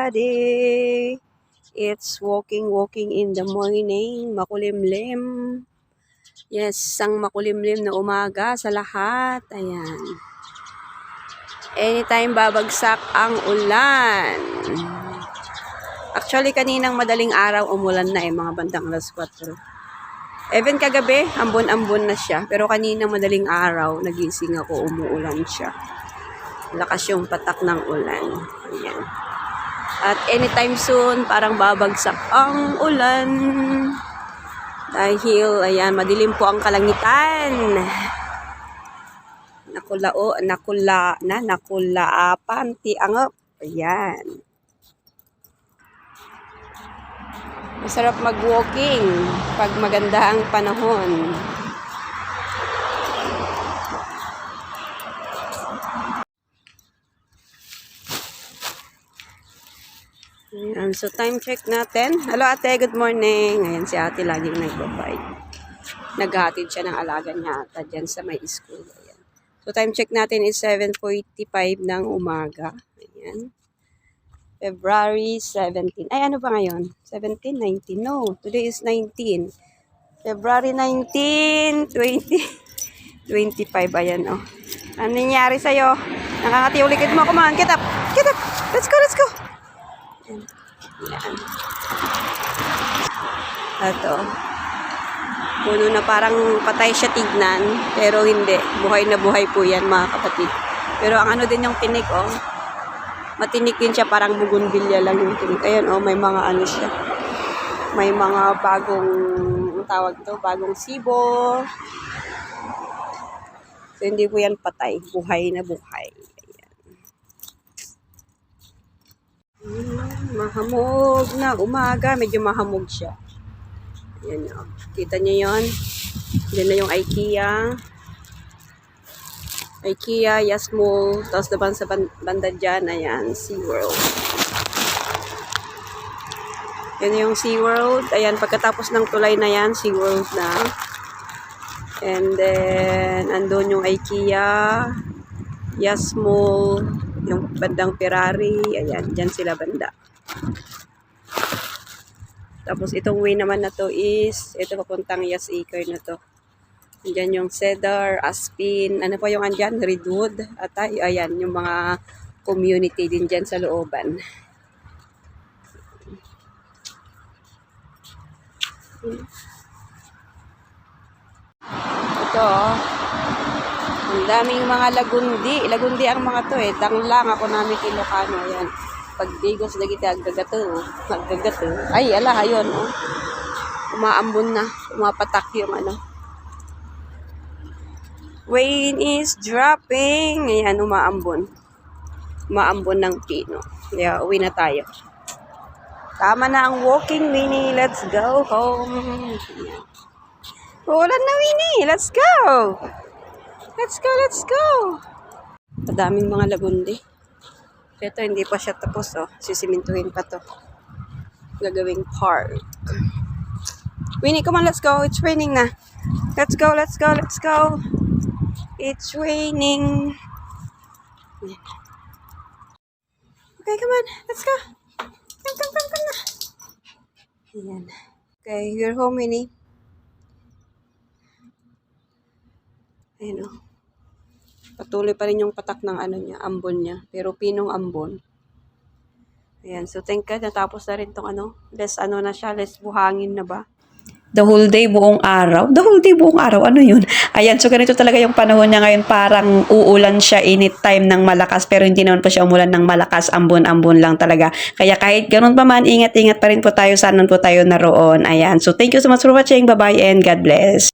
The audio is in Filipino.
everybody. It's walking in the morning. Makulimlim. Yes, sang makulimlim na umaga sa lahat. Ayan. Anytime babagsak ang ulan. Actually, kaninang madaling araw umulan na mga bandang alas 4. Even kagabi, ambon-ambon na siya. Pero kaninang madaling araw, nagising ako, umuulan siya. Lakas yung patak ng ulan. Ayan. At anytime soon, parang babagsak ang ulan. Dahil, ayan, madilim po ang kalangitan. Nakulaapan, tiangap. Ayan. Masarap mag-walking pag maganda ang panahon. Ayan, so time check natin. Hello ate, good morning. Ayan si ate laging nagbabay. Naghahatid siya ng alaga niya ata dyan sa may school. Ayan. So time check natin is 7:45 ng umaga. Ayan. February 17. Ay, ano ba ngayon? 17, 19? No, today is 19. February 19, 20, 25. Ayan, oh. Ano nangyari sa'yo? Nakakatiw likid mo. Come on, get up. Get up. Let's go, let's go. Ayan. Ito. Puno na parang patay siya tignan. Pero hindi. Buhay na buhay po yan, mga kapatid. Pero ang ano din yung tinik, oh. Matinik din siya, parang bougainvillea lang yung tinik. Ayan, oh, may mga ano siya. May mga bagong, tawag to, bagong sibo. So, hindi po yan patay. Buhay na buhay. Ayan. Mahamog na umaga. Medyo mahamog siya. Ayan, oh. Kita nyo yun? Diyan na yung IKEA. IKEA, Yas Mall, tapos naman sa banda dyan, ayan, SeaWorld. Yan yung SeaWorld. Ayan, pagkatapos ng tulay na yan, SeaWorld na. And then, andun yung IKEA, Yas Mall, yung bandang Ferrari, ayan, dyan sila banda. Tapos itong way naman na to is, ito papuntang Yas Acre na to. Andyan yung cedar, aspen, ano pa yung andyan? Redwood. At ayan, yung mga community din dyan sa looban. Ito, oh. Ang daming mga lagundi. Lagundi ang mga to eh. Tanglang ako namin Ilocano. Ayan. Pag digos na kita, agagato. Agagato. Ay, ala, ayun. Oh. Umaambon na. Umapatak yung ano. Rain is dropping. Ayan, umaambon. Umaambon ng pino. Kaya, uwi na tayo. Tama na ang walking, Winnie. Let's go home. Ayan. Ulan na, Winnie. Let's go. Let's go, let's go. Madaming mga lagundi. Ito, hindi pa siya tapos, oh. Sisimintuhin pa to. Gagawing park. Winnie, come on, let's go. It's raining na. Let's go, let's go, let's go. It's raining. Okay, come on. Let's go. Come na. Ayan. Okay, you're home, Winnie. Ayan, oh. Patuloy pa rin yung patak ng ano niya, ambon niya. Pero pinong ambon. Ayan, so thank God, natapos na rin tong ano. Less ano na siya, less buhangin na ba? The whole day, buong araw. The whole day, buong araw. Ano yun? Ayan, so ganito talaga yung panahon niya ngayon. Parang uulan siya anytime ng malakas. Pero hindi naman pa siya umulan ng malakas. Ambon-ambon lang talaga. Kaya kahit ganun pa man, ingat-ingat pa rin po tayo. Saan po tayo naroon. Ayan. So thank you so much for watching. Bye-bye and God bless.